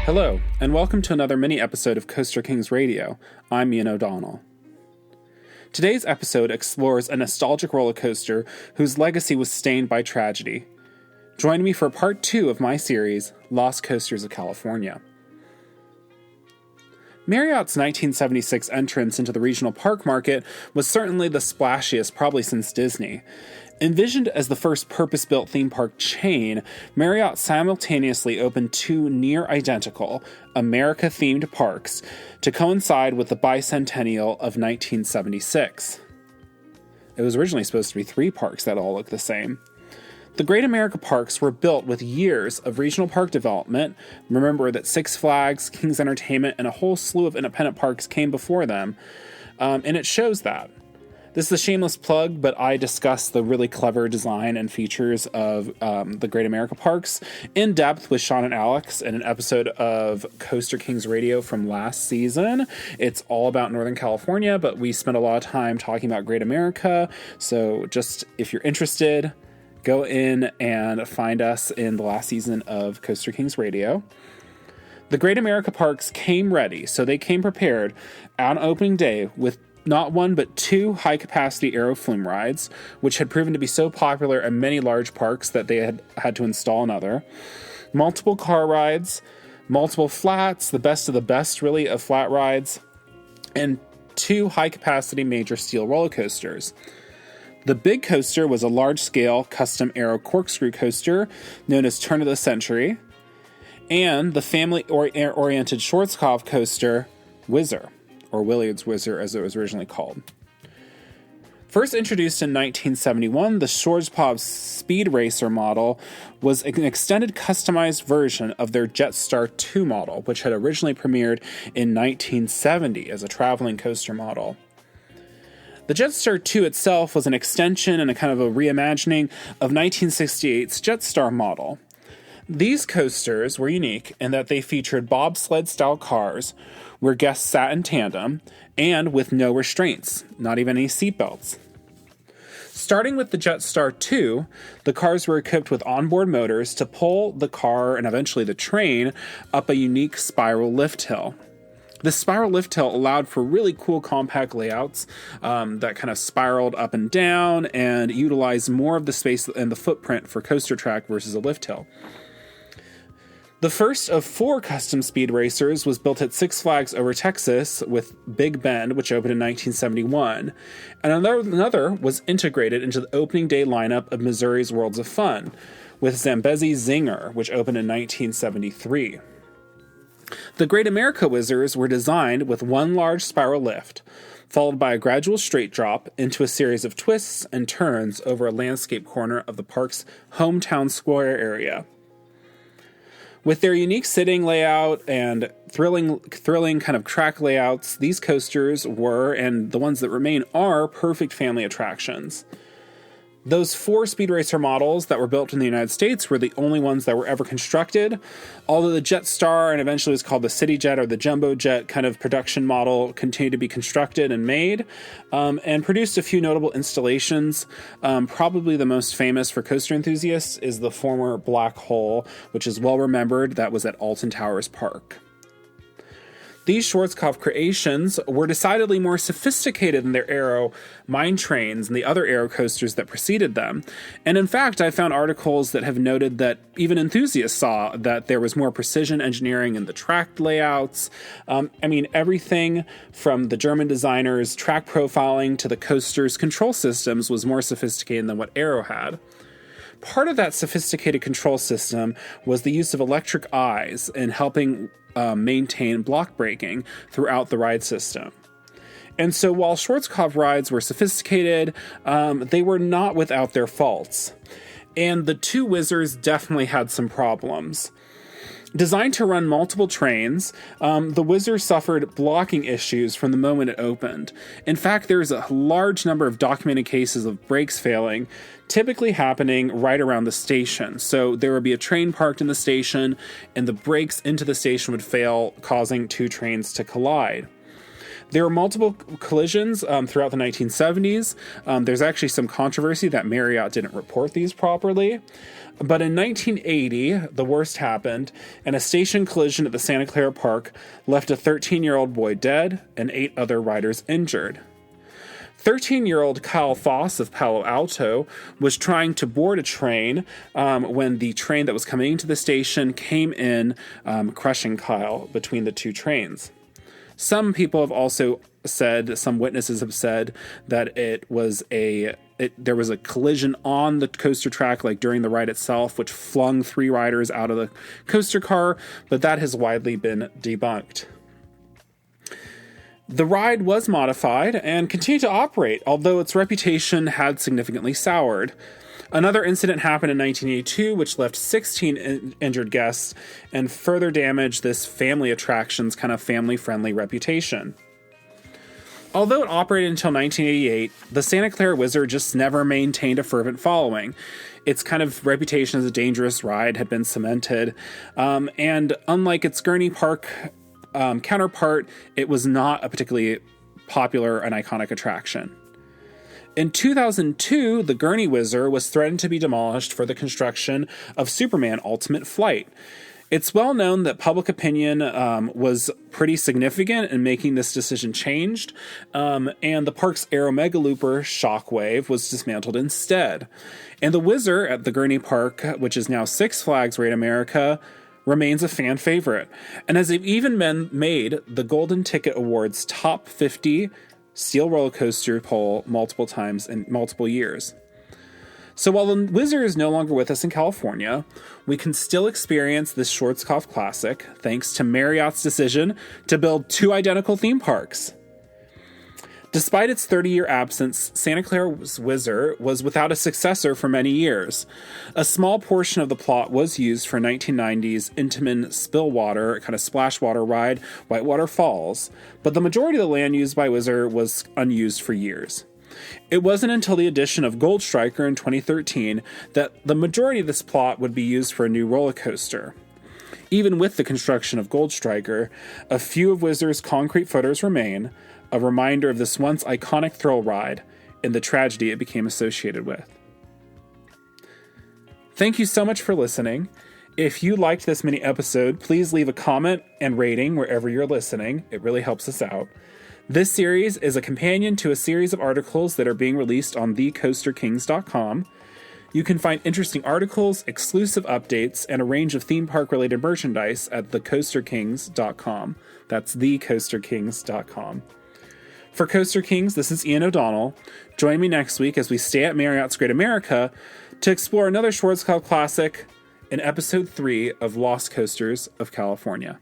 Hello, and welcome to another mini-episode of Coaster Kings Radio. I'm Ian O'Donnell. Today's episode explores a nostalgic roller coaster whose legacy was stained by tragedy. Join me for part 2 of my series, Lost Coasters of California. Marriott's 1976 entrance into the regional park market was certainly the splashiest probably since Disney. Envisioned as the first purpose-built theme park chain, Marriott simultaneously opened 2 near-identical, America-themed parks to coincide with the bicentennial of 1976. It was originally supposed to be 3 parks that all look the same. The Great America Parks were built with years of regional park development. Remember that Six Flags, Kings Entertainment, and a whole slew of independent parks came before them, and it shows that. This is a shameless plug, but I discussed the really clever design and features of the Great America Parks in depth with Sean and Alex in an episode of Coaster Kings Radio from last season. It's all about Northern California, but we spent a lot of time talking about Great America. So just if you're interested, go in and find us in the last season of Coaster Kings Radio. The Great America Parks came ready, so they came prepared on opening day with not 1 but 2 high-capacity aero flume rides, which had proven to be so popular in many large parks that they had to install another, multiple car rides, multiple flats, the best of the best, really, of flat rides, and 2 high-capacity major steel roller coasters. The big coaster was a large-scale custom aero corkscrew coaster known as Turn of the Century, and the family-oriented Schwarzkopf coaster, Whizzer, or Willard's Whizzer as it was originally called. First introduced in 1971, the Schwarzkopf Speed Racer model was an extended customized version of their Jetstar 2 model, which had originally premiered in 1970 as a traveling coaster model. The Jetstar 2 itself was an extension and a kind of a reimagining of 1968's Jetstar model. These coasters were unique in that they featured bobsled-style cars where guests sat in tandem and with no restraints, not even any seatbelts. Starting with the Jetstar 2, the cars were equipped with onboard motors to pull the car and eventually the train up a unique spiral lift hill. The spiral lift hill allowed for really cool compact layouts that kind of spiraled up and down and utilized more of the space and the footprint for coaster track versus a lift hill. The first of 4 custom speed racers was built at Six Flags Over Texas with Big Bend, which opened in 1971, and another was integrated into the opening day lineup of Missouri's Worlds of Fun, with Zambezi Zinger, which opened in 1973. The Great America Whizzers were designed with 1 large spiral lift, followed by a gradual straight drop into a series of twists and turns over a landscape corner of the park's hometown square area. With their unique sitting layout and thrilling kind of track layouts, these coasters were, and the ones that remain are, perfect family attractions. Those 4 Speed Racer models that were built in the United States were the only ones that were ever constructed, although the Jetstar, and eventually was called the City Jet or the Jumbo Jet kind of production model, continued to be constructed and made, and produced a few notable installations. Probably the most famous for coaster enthusiasts is the former Black Hole, which is well remembered. That was at Alton Towers Park. These Schwarzkopf creations were decidedly more sophisticated than their aero mine trains and the other aero coasters that preceded them. And in fact, I found articles that have noted that even enthusiasts saw that there was more precision engineering in the track layouts. Everything from the German designers' track profiling to the coaster's control systems was more sophisticated than what aero had. Part of that sophisticated control system was the use of electric eyes in helping maintain block braking throughout the ride system. And so while Schwarzkopf rides were sophisticated, they were not without their faults. And the 2 Whizzers definitely had some problems. Designed to run multiple trains, the Whizzer suffered blocking issues from the moment it opened. In fact, there's a large number of documented cases of brakes failing, typically happening right around the station. So there would be a train parked in the station, and the brakes into the station would fail, causing 2 trains to collide. There were multiple collisions throughout the 1970s. There's actually some controversy that Marriott didn't report these properly. But in 1980, the worst happened, and a station collision at the Santa Clara Park left a 13-year-old boy dead and 8 other riders injured. 13-year-old Kyle Foss of Palo Alto was trying to board a train when the train that was coming into the station came in, crushing Kyle between the two trains. Some people have also said, some witnesses have said, that there was a collision on the coaster track, like during the ride itself, which flung 3 riders out of the coaster car, but that has widely been debunked. The ride was modified and continued to operate, although its reputation had significantly soured. Another incident happened in 1982, which left 16 injured guests and further damaged this family attraction's kind of family-friendly reputation. Although it operated until 1988, the Santa Clara Whizzer just never maintained a fervent following. Its kind of reputation as a dangerous ride had been cemented, and unlike its Gurney Park counterpart, it was not a particularly popular and iconic attraction. In 2002, the Gurney Whizzer was threatened to be demolished for the construction of Superman Ultimate Flight. It's well known that public opinion was pretty significant in making this decision changed, and the park's Aero Mega Looper Shockwave was dismantled instead. And the Whizzer at the Gurney Park, which is now Six Flags Great America, remains a fan favorite, and has even been made the Golden Ticket Awards Top 50 Steel Roller Coaster poll multiple times in multiple years. So while the Whizzer is no longer with us in California, we can still experience this Schwarzkopf classic thanks to Marriott's decision to build 2 identical theme parks. Despite its 30-year absence, Santa Clara's Whizzer was without a successor for many years. A small portion of the plot was used for 1990's Intamin Spillwater, kind of splashwater ride, Whitewater Falls, but the majority of the land used by Whizzer was unused for years. It wasn't until the addition of Gold Striker in 2013 that the majority of this plot would be used for a new roller coaster. Even with the construction of Gold Striker, a few of Whizzer's concrete footers remain, a reminder of this once iconic thrill ride and the tragedy it became associated with. Thank you so much for listening. If you liked this mini episode, please leave a comment and rating wherever you're listening. It really helps us out. This series is a companion to a series of articles that are being released on thecoasterkings.com. You can find interesting articles, exclusive updates, and a range of theme park related merchandise at thecoasterkings.com. That's thecoasterkings.com. For Coaster Kings, this is Ian O'Donnell. Join me next week as we stay at Marriott's Great America to explore another Schwarzkopf classic in episode 3 of Lost Coasters of California.